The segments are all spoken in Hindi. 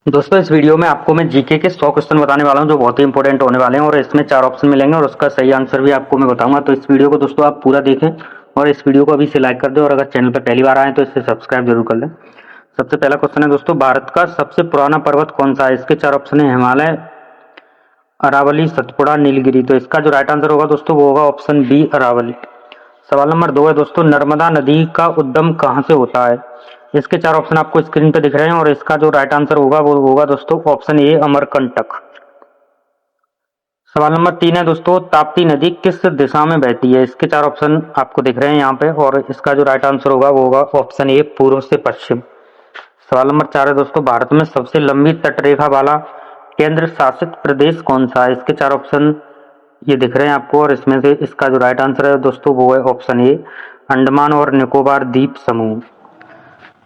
दोस्तों इस वीडियो में आपको मैं जीके के 100 क्वेश्चन बताने वाला हूं जो बहुत ही इंपॉर्टेंट होने वाले हैं और इसमें 4 ऑप्शन मिलेंगे और उसका सही आंसर भी आपको मैं बताऊंगा। तो इस वीडियो को दोस्तों आप पूरा देखें और इस वीडियो को अभी से लाइक कर दें और अगर चैनल पर पहली बार आए तो इसे सब्सक्राइब जरूर कर लें। सबसे पहला क्वेश्चन है दोस्तों, भारत का सबसे पुराना पर्वत कौन सा है? इसके 4 ऑप्शन है हिमालय, अरावली, सतपुड़ा, नीलगिरी। तो इसका जो राइट आंसर होगा दोस्तों वो होगा ऑप्शन बी अरावली। सवाल नंबर 2 है दोस्तों, नर्मदा नदी का उद्गम कहाँ से होता है? इसके 4 ऑप्शन आपको स्क्रीन पे दिख रहे हैं और इसका जो राइट आंसर होगा वो होगा दोस्तों ऑप्शन ए अमरकंटक। सवाल नंबर 3 है दोस्तों, ताप्ती नदी किस दिशा में बहती है? इसके 4 ऑप्शन आपको दिख रहे हैं यहाँ पे और इसका जो राइट आंसर होगा वो होगा ऑप्शन ए पूर्व से पश्चिम। सवाल नंबर 4 है दोस्तों, भारत में सबसे लंबी तटरेखा वाला केंद्र शासित प्रदेश कौन सा है? इसके 4 ऑप्शन ये दिख रहे हैं आपको और इसमें से इसका जो राइट आंसर है दोस्तों वो है ऑप्शन ए अंडमान और निकोबार द्वीप समूह।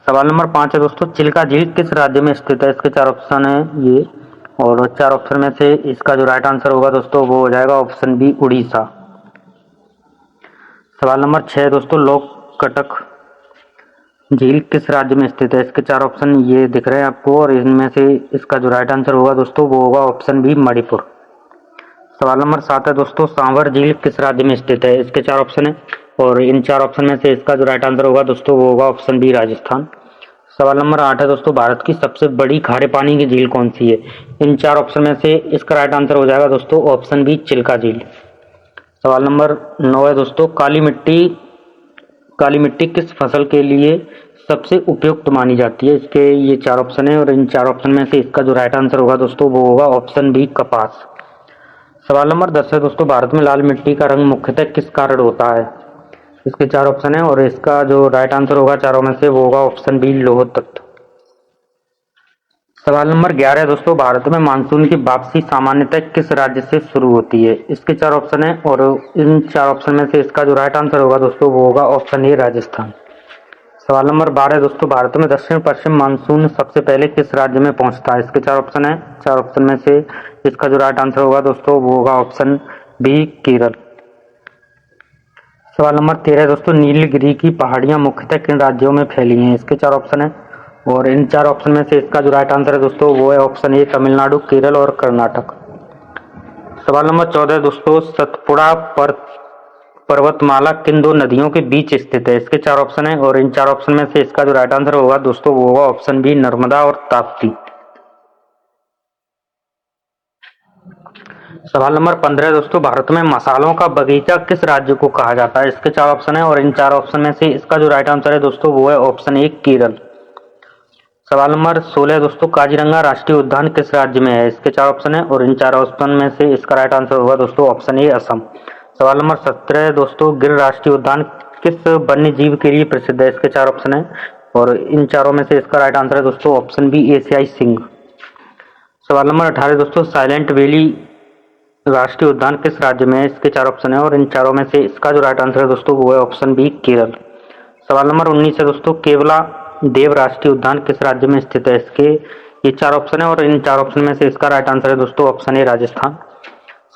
सवाल नंबर 5 है दोस्तों, चिल्का झील किस राज्य में स्थित है? इसके 4 ऑप्शन है ये और 4 ऑप्शन में से इसका जो राइट आंसर होगा दोस्तों वो हो जाएगा ऑप्शन बी उड़ीसा। सवाल नंबर 6 है दोस्तों, लोककटक झील किस राज्य में स्थित है? इसके 4 ऑप्शन ये दिख रहे हैं आपको और इनमें से इसका जो राइट आंसर होगा दोस्तों वो होगा ऑप्शन बी मणिपुर। सवाल नंबर 7 है दोस्तों, सांवर झील किस राज्य में स्थित है? इसके 4 ऑप्शन है और इन 4 ऑप्शन में से इसका जो राइट आंसर होगा दोस्तों वो होगा ऑप्शन बी राजस्थान। सवाल नंबर 8 है दोस्तों, भारत की सबसे बड़ी खारे पानी की झील कौन सी है? इन 4 ऑप्शन में से इसका राइट आंसर हो जाएगा दोस्तों ऑप्शन बी चिल्का झील। सवाल नंबर 9 है दोस्तों, काली मिट्टी किस फसल के लिए सबसे उपयुक्त मानी जाती है? इसके ये 4 ऑप्शन है और इन 4 ऑप्शन में से इसका जो राइट आंसर होगा दोस्तों वो होगा ऑप्शन बी कपास। सवाल नंबर 10 है दोस्तों, भारत में लाल मिट्टी का रंग मुख्यतः किस कारण होता है? इसके 4 ऑप्शन है और इसका जो राइट आंसर होगा चारों में से वो होगा ऑप्शन बी लौह तत्व। सवाल नंबर 11 है दोस्तों, भारत में मानसून की वापसी सामान्यतः किस राज्य से शुरू होती है? इसके 4 ऑप्शन है और इन 4 ऑप्शन में से इसका जो राइट आंसर होगा दोस्तों वो होगा ऑप्शन ए राजस्थान। सवाल नंबर 12 है दोस्तों, भारत में दक्षिण पश्चिम मानसून सबसे पहले किस राज्य में पहुंचता है? इसके 4 ऑप्शन है, 4 ऑप्शन में से इसका जो राइट आंसर होगा दोस्तों वो होगा ऑप्शन बी केरल। सवाल नंबर 13 है दोस्तों, नीलगिरी की पहाड़ियां मुख्यतः किन राज्यों में फैली हैं? इसके 4 ऑप्शन है और इन 4 ऑप्शन में से इसका जो राइट आंसर है दोस्तों वो है ऑप्शन ए तमिलनाडु, केरल और कर्नाटक। सवाल नंबर 14 है दोस्तों, सतपुड़ा पर्वतमाला किन दो नदियों के बीच स्थित है? इसके 4 ऑप्शन है और इन 4 ऑप्शन में से इसका जो राइट आंसर होगा दोस्तों वो होगा ऑप्शन बी नर्मदा और ताप्ती। सवाल नंबर 15 है दोस्तों, भारत में मसालों का बगीचा किस राज्य को कहा जाता है? इसके 4 ऑप्शन है और इन 4 ऑप्शन में से इसका जो राइट आंसर है दोस्तों वो है ऑप्शन ए केरल। सवाल नंबर 16 है दोस्तों, काजीरंगा राष्ट्रीय उद्यान किस राज्य में है? इसके 4 ऑप्शन है और इन 4 ऑप्शन में से इसका राइट आंसर होगा दोस्तों ऑप्शन ए असम। सवाल नंबर 17 है दोस्तों, गिर राष्ट्रीय उद्यान किस वन्य जीव के लिए प्रसिद्ध है? इसके 4 ऑप्शन है और इन चारों में से इसका राइट आंसर है दोस्तों ऑप्शन बी एशियाई सिंह। सवाल नंबर 18 दोस्तों, साइलेंट वैली राष्ट्रीय उद्यान किस राज्य में है? इसके 4 ऑप्शन है और इन चारों में से इसका जो राइट आंसर है दोस्तों वो है ऑप्शन बी केरल। सवाल नंबर 19 है दोस्तों, केवला देव राष्ट्रीय उद्यान किस राज्य में स्थित है? इसके ये 4 ऑप्शन है और इन 4 ऑप्शन में से इसका राइट आंसर है दोस्तों ऑप्शन ए राजस्थान।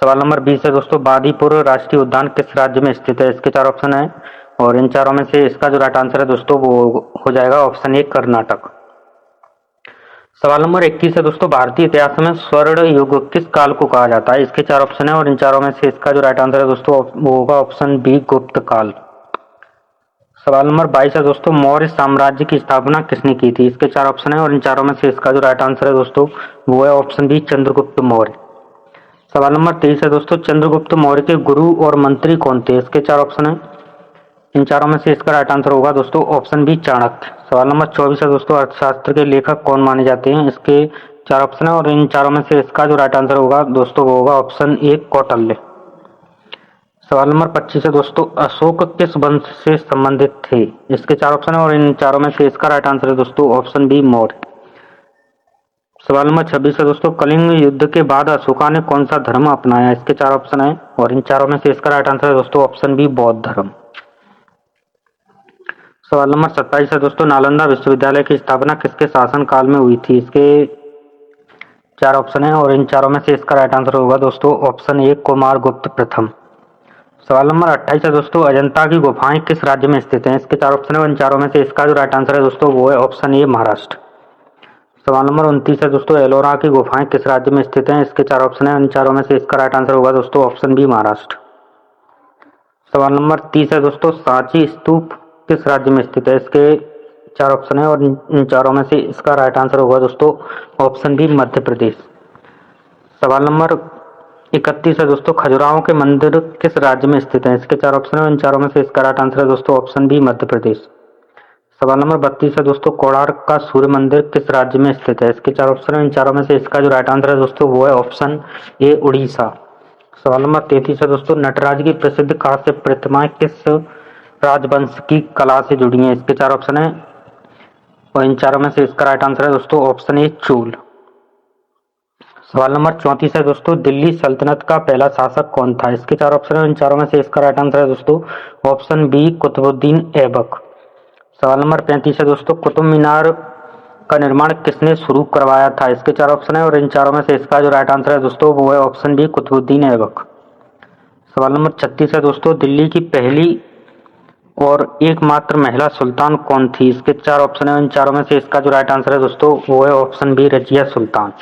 सवाल नंबर 20 है दोस्तों, बांदीपुर राष्ट्रीय उद्यान किस राज्य में स्थित है? इसके 4 ऑप्शन है और इन चारों में से इसका जो राइट आंसर है दोस्तों वो हो जाएगा ऑप्शन ए कर्नाटक। सवाल नंबर 21 है दोस्तों, भारतीय इतिहास में स्वर्ण युग किस काल को कहा जाता है? इसके 4 ऑप्शन है और इन चारों में से इसका जो राइट आंसर है दोस्तों वो होगा ऑप्शन बी गुप्त काल। सवाल नंबर 22 है दोस्तों, मौर्य साम्राज्य की स्थापना किसने की थी? इसके 4 ऑप्शन है और इन चारों में से इसका जो राइट आंसर है दोस्तों वो है ऑप्शन बी चंद्रगुप्त मौर्य। सवाल नंबर 23 है दोस्तों, चंद्रगुप्त मौर्य के गुरु और मंत्री कौन थे? इसके 4 ऑप्शन है, इन चारों में से इसका राइट आंसर होगा दोस्तों ऑप्शन बी चाणक्य। सवाल नंबर 24 है दोस्तों, अर्थशास्त्र के लेखक कौन माने जाते हैं? इसके 4 ऑप्शन है और इन चारों में से इसका जो राइट आंसर होगा दोस्तों वो होगा ऑप्शन ए कौटिल्य। सवाल नंबर 25 है दोस्तों, अशोक किस वंश से संबंधित थे? इसके 4 ऑप्शन है और इन चारों में से इसका राइट आंसर है दोस्तों ऑप्शन बी मौर्य। सवाल नंबर 26 है दोस्तों, कलिंग युद्ध के बाद अशोका ने कौन सा धर्म अपनाया? इसके 4 ऑप्शन है और इन चारों में से इसका राइट आंसर है दोस्तों ऑप्शन बी बौद्ध धर्म। सवाल नंबर 27 है दोस्तों, नालंदा विश्वविद्यालय की स्थापना किसके शासन काल में हुई थी? इसके 4 ऑप्शन है और इन चारों में से इसका राइट आंसर होगा दोस्तों ऑप्शन ए कुमारगुप्त प्रथम। सवाल नंबर 28 है दोस्तों, अजंता की गुफाएं किस राज्य में स्थित हैं? इसके 4 ऑप्शन है और इन चारों में से इसका जो राइट आंसर है दोस्तों वो है ऑप्शन ए महाराष्ट्र। सवाल नंबर 29 है दोस्तों, एलोरा की गुफाएं किस राज्य में स्थित हैं? इसके चार ऑप्शन हैं, इन चारों में से इसका राइट आंसर होगा दोस्तों ऑप्शन बी महाराष्ट्र। सवाल नंबर 30 है दोस्तों, सांची स्तूप किस राज्य में स्थित है? इसके चार ऑप्शन है और इन चारों में से इसका राइट आंसर होगा दोस्तों ऑप्शन बी मध्य प्रदेश। सवाल नंबर 31 है दोस्तों, खजुराहो के मंदिर किस राज्य में स्थित है? इसके चार ऑप्शन है, इन चारों में से इसका राइट आंसर है दोस्तों ऑप्शन बी मध्य प्रदेश। सवाल नंबर 32 है दोस्तों, कोणार्क का सूर्य मंदिर किस राज्य में स्थित है? इसके चार ऑप्शन है, इन चारों में से इसका जो राइट आंसर है दोस्तों वो है ऑप्शन ए उड़ीसा। सवाल नंबर 33 है दोस्तों, नटराज की प्रसिद्ध कांस्य प्रतिमाएं किस राजवंश की कला से जुड़ी हैं? इसके चार ऑप्शन है और इन चारों में से इसका राइट आंसर है दोस्तों ऑप्शन ए चोल। सवाल नंबर 34 है दोस्तों, दिल्ली सल्तनत का पहला शासक कौन था? इसके चार ऑप्शन है, इन चारों में से इसका राइट आंसर है दोस्तों ऑप्शन बी कुतुबुद्दीन ऐबक। सवाल नंबर 35 है दोस्तों, कुतुब मीनार का निर्माण किसने शुरू करवाया था? इसके चार ऑप्शन है और इन चारों में से इसका जो राइट आंसर है दोस्तों वो है ऑप्शन बी कुतुबुद्दीन ऐबक। सवाल नंबर 36 है दोस्तों, दिल्ली की पहली और एकमात्र महिला सुल्तान कौन थी? इसके चार ऑप्शन है, इन चारों में से इसका जो राइट आंसर है दोस्तों वो है ऑप्शन बी रजिया सुल्तान।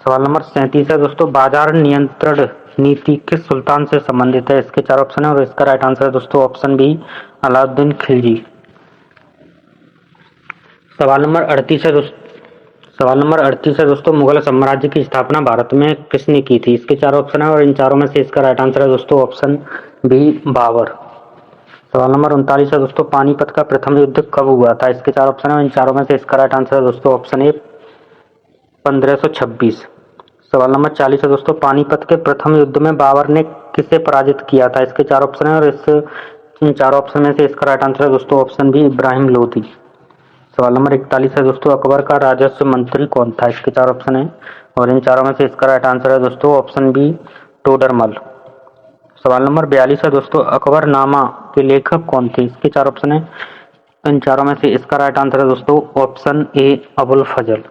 सवाल नंबर 37 है दोस्तों, बाजार नियंत्रण नीति किस सुल्तान से संबंधित है? इसके चार ऑप्शन है और इसका राइट आंसर है दोस्तों ऑप्शन बी अलाउद्दीन खिलजी। सवाल नंबर 38 है दोस्तों, मुगल साम्राज्य की स्थापना भारत में किसने की थी? इसके चार ऑप्शन है और इन चारों में से इसका राइट आंसर है दोस्तों ऑप्शन बी बाबर। सवाल नंबर 39 है दोस्तों, पानीपत का प्रथम युद्ध कब हुआ था? इसके चार ऑप्शन है, इन चारों में से इसका राइट आंसर है दोस्तों ऑप्शन ए 1526। सवाल नंबर 40 है दोस्तों, पानीपत के प्रथम युद्ध में बाबर ने किसे पराजित किया था? इसके चार ऑप्शन है और इन चार ऑप्शन में से इसका राइट आंसर है दोस्तों ऑप्शन बी इब्राहिम लोधी। सवाल नंबर 41 है दोस्तों, अकबर का राजस्व मंत्री कौन था? इसके चार ऑप्शन है और इन चारों में से इसका राइट आंसर है दोस्तों ऑप्शन बी टोडरमल। सवाल नंबर 42 है दोस्तों, अकबरनामा के लेखक कौन थे? इसके चार ऑप्शन है, इन चारों में से इसका राइट आंसर है दोस्तों ऑप्शन ए अबुल फजल।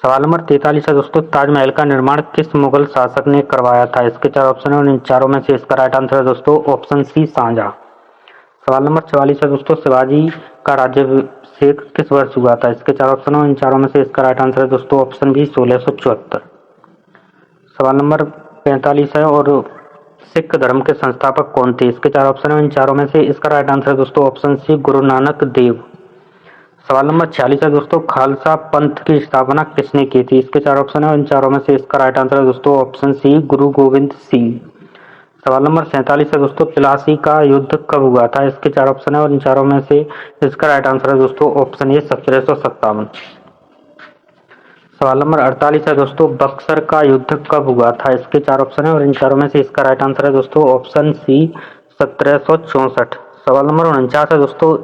सवाल नंबर 43 है दोस्तों, ताजमहल का निर्माण किस मुगल शासक ने करवाया था? इसके चार ऑप्शन है और इन चारों में से इसका राइट आंसर है दोस्तों ऑप्शन सी शाहजहां। सवाल नंबर 44 है दोस्तों, शिवाजी का राज्याभिषेक किस वर्ष हुआ था? इसके चार ऑप्शन है, इन चारों में से इसका राइट आंसर है दोस्तों ऑप्शन बी 1674। सवाल नंबर 45 है और सिख धर्म के संस्थापक कौन थे? इसके चार ऑप्शन है, इन चारों में से इसका राइट आंसर है दोस्तों ऑप्शन सी गुरु नानक देव। सवाल नंबर 46 है दोस्तों, खालसा पंथ की स्थापना किसने की थी? इसके चार ऑप्शन है और इन चारों में से इसका राइट आंसर है दोस्तों ऑप्शन सी गुरु गोविंद सिंह। सवाल नंबर 47 है दोस्तों, प्लासी का युद्ध कब हुआ था? इसके चार ऑप्शन है और इन चारों में से इसका राइट आंसर है दोस्तों ऑप्शन ए 1757। सवाल नंबर 48 है दोस्तों, बक्सर का युद्ध कब हुआ था? इसके चार ऑप्शन है और इन चारों में से इसका राइट आंसर है दोस्तों ऑप्शन सी 1764। सवाल नंबर 49 है दोस्तों,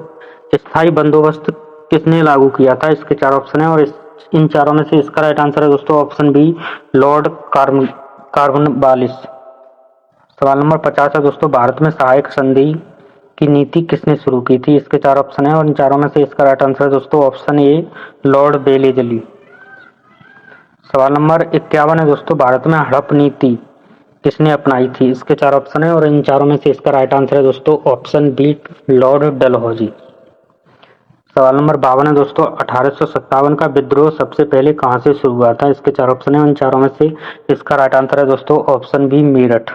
स्थायी बंदोबस्त किसने लागू किया था? इसके चार ऑप्शन है और इन चारों में से इसका राइट आंसर है दोस्तों ऑप्शन बी लॉर्ड कॉर्नवालिस। सवाल नंबर 50 है दोस्तों, भारत में सहायक संधि की नीति किसने शुरू की थी? इसके चार ऑप्शन है और इन चारों में से इसका राइट आंसर है दोस्तों ऑप्शन ए लॉर्ड बेलेजली। सवाल नंबर 51 है दोस्तों, भारत में हड़प नीति किसने अपनाई थी? इसके चार ऑप्शन है और इन चारों में से इसका राइट आंसर है दोस्तों ऑप्शन बी लॉर्ड डलहौजी। सवाल नंबर 52 है दोस्तों, 1857 का विद्रोह सबसे पहले कहां से शुरू हुआ था? इसके चार ऑप्शन है, उन चारों में से इसका राइट आंसर है दोस्तों ऑप्शन बी मेरठ।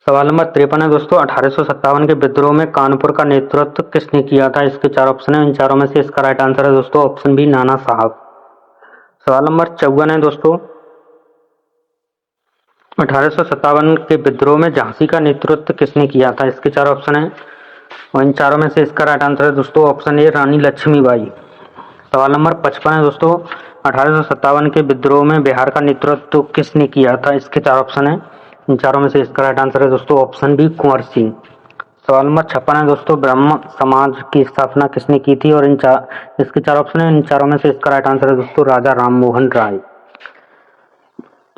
सवाल नंबर 53 है दोस्तों, 1857 के विद्रोह में कानपुर का नेतृत्व किसने किया था? इसके चार ऑप्शन है, इन चारों में से इसका राइट आंसर है दोस्तों ऑप्शन बी नाना साहब। सवाल नंबर 54 है दोस्तों, 1857 के विद्रोह में झांसी का नेतृत्व किसने किया था? इसके चार ऑप्शन है और इन चारों में से इसका राइट आंसर है दोस्तों ऑप्शन ए रानी लक्ष्मीबाई। सवाल नंबर 55 है दोस्तों, 1857 के विद्रोह में बिहार का नेतृत्व किसने किया था? इसके चार ऑप्शन है, इन चारों में से इसका राइट आंसर है दोस्तों ऑप्शन बी कुंवर सिंह। सवाल नंबर 56 है दोस्तों, ब्रह्म समाज की स्थापना किसने की थी? और इसके चार ऑप्शन है, इन चारों में से इसका राइट आंसर है दोस्तों राजा राम मोहन राय।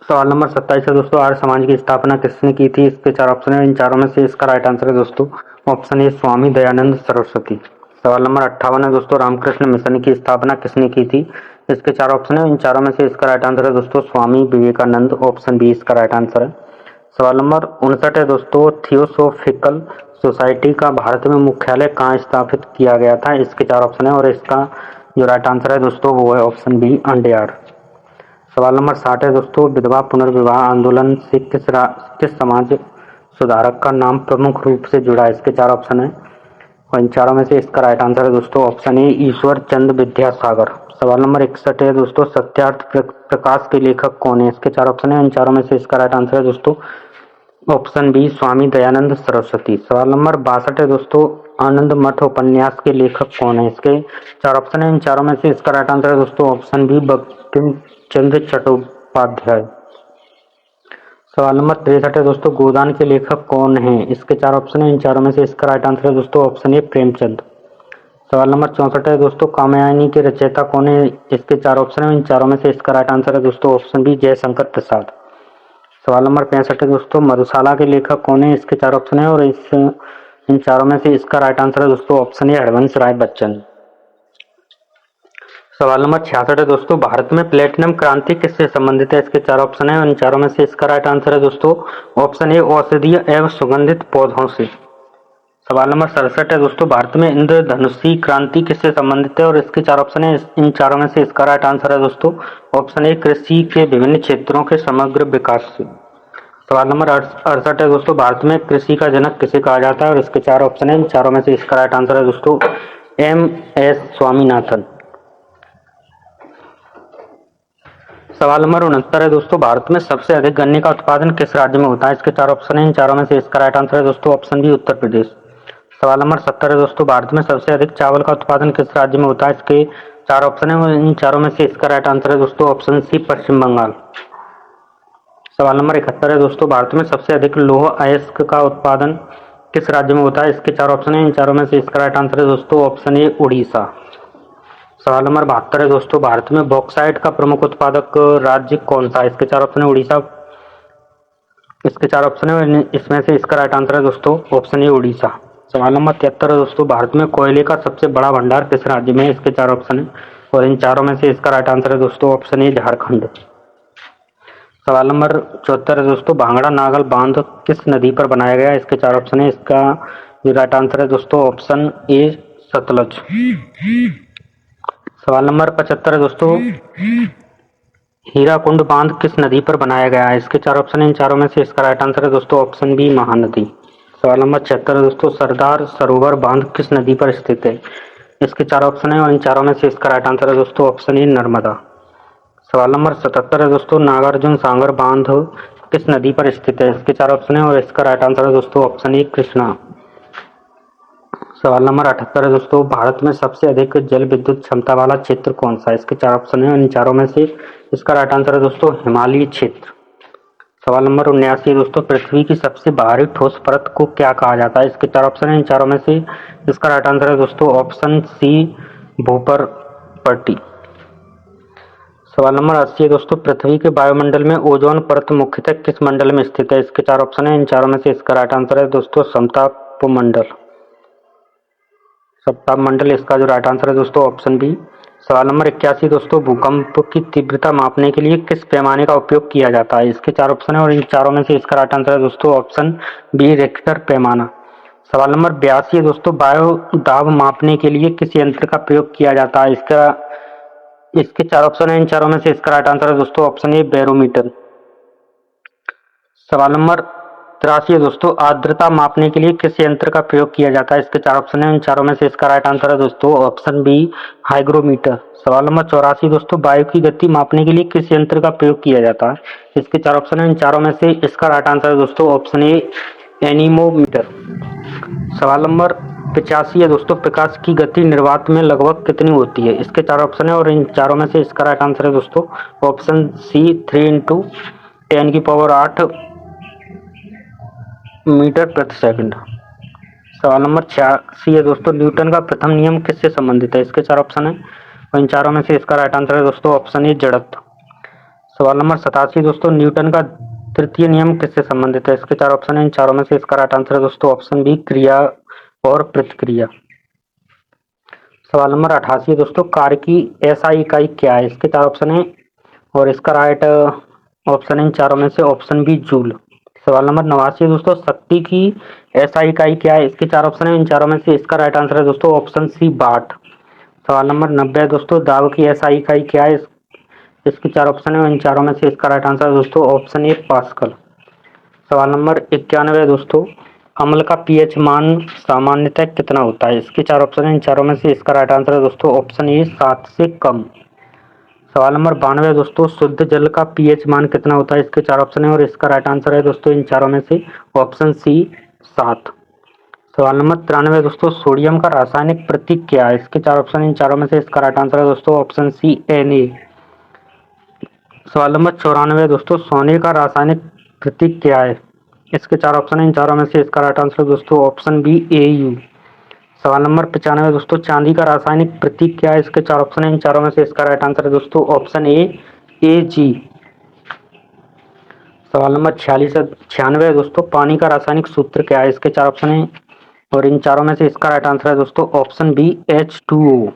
सवाल नंबर 27 है दोस्तों, आर्य समाज की स्थापना किसने की थी? इसके चार ऑप्शन है, इन चारों में से इसका राइट आंसर है दोस्तों ऑप्शन ए स्वामी दयानंद सरस्वती। सवाल नंबर 58 है दोस्तों, रामकृष्ण मिशन की स्थापना किसने की थी? इसके चार ऑप्शन है, इन चारों में से इसका राइट आंसर है दोस्तों स्वामी विवेकानंद, ऑप्शन बी इसका राइट आंसर है। सवाल नंबर 59 है दोस्तों, थियोसोफिकल सोसाइटी का भारत में मुख्यालय कहाँ स्थापित किया गया था? इसके चार ऑप्शन है और इसका जो राइट आंसर है दोस्तों वो है ऑप्शन बी, अंडयार। सवाल नंबर 60 है दोस्तों, विधवा पुनर्विवाह आंदोलन से किस समाज सुधारक का नाम प्रमुख रूप से जुड़ा है? इसके चार ऑप्शन है और इन चारों में से इसका राइट आंसर है दोस्तों ऑप्शन ए, ईश्वर चंद विद्यासागर। सवाल नंबर 61 है दोस्तों, सत्यार्थ प्रकाश के लेखक कौन है? इसके चार ऑप्शन है, इन चारों में से इसका राइट आंसर है दोस्तों ऑप्शन बी, स्वामी दयानंद सरस्वती। सवाल नंबर 62 है दोस्तों, आनंद मठ उपन्यास के लेखक कौन है? इसके चार ऑप्शन है, इन चारों में से इसका राइट आंसर है दोस्तों ऑप्शन बी, बंकिम चंद्र चट्टोपाध्याय। सवाल नंबर 63 है दोस्तों, गोदान के लेखक कौन है? इसके चार ऑप्शन है, इन चारों में से इसका राइट आंसर है दोस्तों ऑप्शन ए, प्रेमचंद। सवाल नंबर 64 है दोस्तों, कामयानी के रचयिता कौन है? इसके चार ऑप्शन है, इन चारों में से इसका राइट आंसर है दोस्तों ऑप्शन बी, जयशंकर प्रसाद। सवाल नंबर 65 है दोस्तों, मधुशाला के लेखक कौन है? इसके चार ऑप्शन है और इन चारों में से इसका राइट आंसर है दोस्तों ऑप्शन ए, हरवंश राय बच्चन। सवाल नंबर 66 है दोस्तों, भारत में प्लेटिनम क्रांति किससे संबंधित है? इसके चार ऑप्शन है और इन चारों में से इसका राइट आंसर है दोस्तों ऑप्शन ए, औषधीय एवं सुगंधित पौधों से। सवाल नंबर 67 है दोस्तों, भारत में इंद्रधनुषी क्रांति किससे संबंधित है? और इसके चार ऑप्शन है, इन चारों में से इसका राइट आंसर है दोस्तों ऑप्शन ए, कृषि के विभिन्न क्षेत्रों के समग्र विकास से। सवाल नंबर 68 है दोस्तों, भारत में कृषि का जनक किसे कहा जाता है? और इसके चार ऑप्शन है, इन चारों में से इसका राइट आंसर है दोस्तों एम एस स्वामीनाथन। सवाल नंबर 69 है दोस्तों, भारत में सबसे अधिक गन्ने का उत्पादन किस राज्य में होता है? इसके चार ऑप्शन है, इन चारों में से इसका राइट आंसर है दोस्तों ऑप्शन बी, उत्तर प्रदेश। सवाल नंबर 70 है दोस्तों, भारत में सबसे अधिक चावल का उत्पादन किस राज्य में होता है? इसके चार ऑप्शन है, इन चारों में से इसका राइट आंसर है दोस्तों ऑप्शन सी, पश्चिम बंगाल। सवाल नंबर 71 है दोस्तों, भारत में सबसे अधिक लौह अयस्क का उत्पादन किस राज्य में होता है? इसके चार ऑप्शन है, इन चारों में से इसका राइट आंसर है दोस्तों ऑप्शन ए, उड़ीसा। सवाल नंबर 72 है दोस्तों, भारत में बॉक्साइट का प्रमुख उत्पादक राज्य कौन सा है? इसके चार ऑप्शन है, उड़ीसा। इसके चार ऑप्शन है, इसमें से इसका राइट आंसर है दोस्तों ऑप्शन ए, उड़ीसा। सवाल नंबर 73 है दोस्तों, भारत में कोयले का सबसे बड़ा भंडार किस राज्य में है? इसके चार ऑप्शन है और इन चारों में से इसका राइट आंसर है दोस्तों ऑप्शन ए, झारखंड। सवाल नंबर 74 है दोस्तों, भांगड़ा नागल बांध किस नदी पर बनाया गया? इसके चार ऑप्शन है, इसका जो राइट आंसर है दोस्तों ऑप्शन ए, सतलज। सवाल नंबर 75 है दोस्तों, हीराकुंड बांध किस नदी पर बनाया गया है? इसके चार ऑप्शन है, इन चारों में से इसका राइट आंसर है दोस्तों ऑप्शन बी, महानदी। सवाल नंबर 76 है दोस्तों, सरदार सरोवर बांध किस नदी पर स्थित है? इसके चार ऑप्शन है और इन चारों में से इसका राइट आंसर है दोस्तों ऑप्शन ए, नर्मदा। सवाल नंबर 77 है दोस्तों, नागार्जुन सागर बांध किस नदी पर स्थित है? इसके चार ऑप्शन है और इसका राइट आंसर है दोस्तों ऑप्शन ए, कृष्णा। सवाल नंबर 78 है दोस्तों, भारत में सबसे अधिक जल विद्युत क्षमता वाला क्षेत्र कौन सा है? इसके चार ऑप्शन है और इन चारों में से इसका राइट आंसर है दोस्तों हिमालयी क्षेत्र। सवाल नंबर 79 है दोस्तों, पृथ्वी की सबसे बाहरी ठोस परत को क्या कहा जाता है? इसके चार ऑप्शन है, इन चारों में से इसका राइट आंसर है दोस्तों ऑप्शन सी, भूपर पट्टी। सवाल नंबर 80 है दोस्तों, पृथ्वी के वायुमंडल में ओजोन परत मुख्यतः किस मंडल में स्थित है? इसके चार ऑप्शन है, इन चारों में से इसका राइट आंसर है दोस्तों समताप मंडल। सप्ताह मंडल इसका जो राइट आंसर है दोस्तों ऑप्शन बी। सवाल नंबर 81 दोस्तों, भूकंप की तीव्रता मापने के लिए किस पैमाने का उपयोग किया जाता है? इसके चार ऑप्शन है और इन चारों में से इसका राइट आंसर है दोस्तों ऑप्शन बी, रिक्टर पैमाना। सवाल नंबर 82 है दोस्तों, वायु दाब मापने के लिए किस यंत्र का प्रयोग किया जाता है? इसके चार ऑप्शन है, इन चारों में से इसका राइट आंसर है दोस्तों ऑप्शन ए, बैरोमीटर। सवाल नंबर 83 है दोस्तों, आर्द्रता मापने के लिए किस यंत्र का प्रयोग किया जाता है? इसके चार ऑप्शन है, इन चारों में से इसका राइट आंसर है दोस्तों ऑप्शन बी, हाइग्रोमीटर। सवाल नंबर 84 दोस्तों, वायु की गति मापने के लिए किस यंत्र का प्रयोग किया जाता है? इसके चार ऑप्शन है, इन चारों में से इसका राइट आंसर है दोस्तों ऑप्शन ए, एनीमोमीटर। सवाल नंबर 85 है दोस्तों, प्रकाश की गति निर्वात में लगभग कितनी होती है? इसके चार ऑप्शन है और इन चारों में से इसका राइट आंसर है दोस्तों ऑप्शन सी, 3 × 10⁸ मीटर प्रति सेकंड। सवाल नंबर 86 है दोस्तों, न्यूटन का प्रथम नियम किससे संबंधित है? इसके चार ऑप्शन है और इन चारों में से इसका राइट आंसर है दोस्तों ऑप्शन ए, जड़त्व। सवाल नंबर 87 दोस्तों, न्यूटन का तृतीय नियम किससे संबंधित है? इसके चार ऑप्शन है, इन चारों में से इसका राइट आंसर है दोस्तों ऑप्शन बी, क्रिया और प्रतिक्रिया। सवाल नंबर 88 दोस्तों, कार्य की एसआई इकाई क्या है? इसके चार ऑप्शन है और इसका राइट ऑप्शन है इन चारों में से ऑप्शन बी, जूल। सवाल नंबर 89 दोस्तों, शक्ति की एसआई इकाई क्या है? इसके चार ऑप्शन है, इन चारों में से इसका राइट आंसर है दोस्तों ऑप्शन सी वाट। सवाल नंबर 90 दोस्तों, दाब की एसआई इकाई क्या है? इसके चार ऑप्शन है, इन चारों में से इसका राइट आंसर है दोस्तों ऑप्शन ए पास्कल। सवाल नंबर 91 दोस्तों, अम्ल का पीएच मान सामान्यतः कितना होता है? इसके चार ऑप्शन है, इन चारों में से इसका राइट आंसर है दोस्तों ऑप्शन ए 7 से कम। सवाल नंबर 92 दोस्तों, शुद्ध जल का पीएच मान कितना होता है? इसके चार ऑप्शन है और इसका राइट आंसर है दोस्तों इन चारों में से ऑप्शन सी 7। सवाल नंबर 93 दोस्तों, सोडियम का रासायनिक प्रतीक क्या है? इसके चार ऑप्शन, इन चारों में से इसका राइट आंसर है दोस्तों ऑप्शन सी Na। सवाल नंबर 94 दोस्तों, सोने का रासायनिक प्रतीक क्या है? इसके चार ऑप्शन है, इन चारों में से इसका राइट आंसर है दोस्तों ऑप्शन बी Au। सवाल नंबर 95 दोस्तों, चांदी का रासायनिक प्रतीक क्या है? इसके चार ऑप्शन है, इन चारों में से इसका राइट आंसर है दोस्तों ऑप्शन ए Ag। सवाल नंबर 96 दोस्तों, पानी का रासायनिक सूत्र क्या है? इसके चार ऑप्शन है और इन चारों में से इसका राइट आंसर है दोस्तों ऑप्शन बी H2O।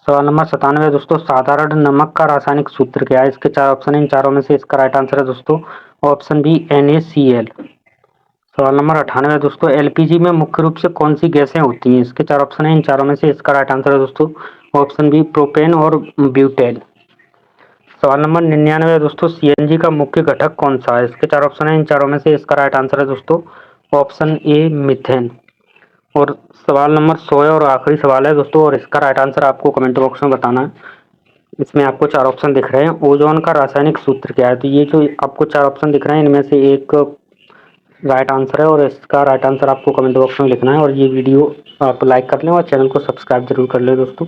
सवाल नंबर 97 दोस्तों, साधारण नमक का रासायनिक सूत्र क्या है? इसके चार ऑप्शन है, इन चारों में से इसका राइट आंसर है दोस्तों ऑप्शन बी NaCl। सवाल नंबर 98 दोस्तों, एलपीजी में मुख्य रूप से कौन सी गैसें होती हैं? इसके चार ऑप्शन है, इन चारों में से इसका राइट आंसर है दोस्तों ऑप्शन बी प्रोपेन और ब्यूटेन। सवाल नंबर 99 दोस्तों, सीएनजी का मुख्य घटक कौन सा है? इसके चार ऑप्शन है, इन चारों में से इसका राइट आंसर है दोस्तों ऑप्शन ए मीथेन। और सवाल नंबर 100 और आखिरी सवाल है दोस्तों, और इसका राइट आंसर आपको कमेंट बॉक्स में बताना है। इसमें आपको चार ऑप्शन दिख रहे हैं, ओजोन का रासायनिक सूत्र क्या है? तो ये जो आपको चार ऑप्शन दिख रहे हैं, इनमें से एक राइट आंसर है और इसका राइट आंसर आपको कमेंट बॉक्स में लिखना है। और ये वीडियो आप लाइक कर लें और चैनल को सब्सक्राइब जरूर कर लें दोस्तों।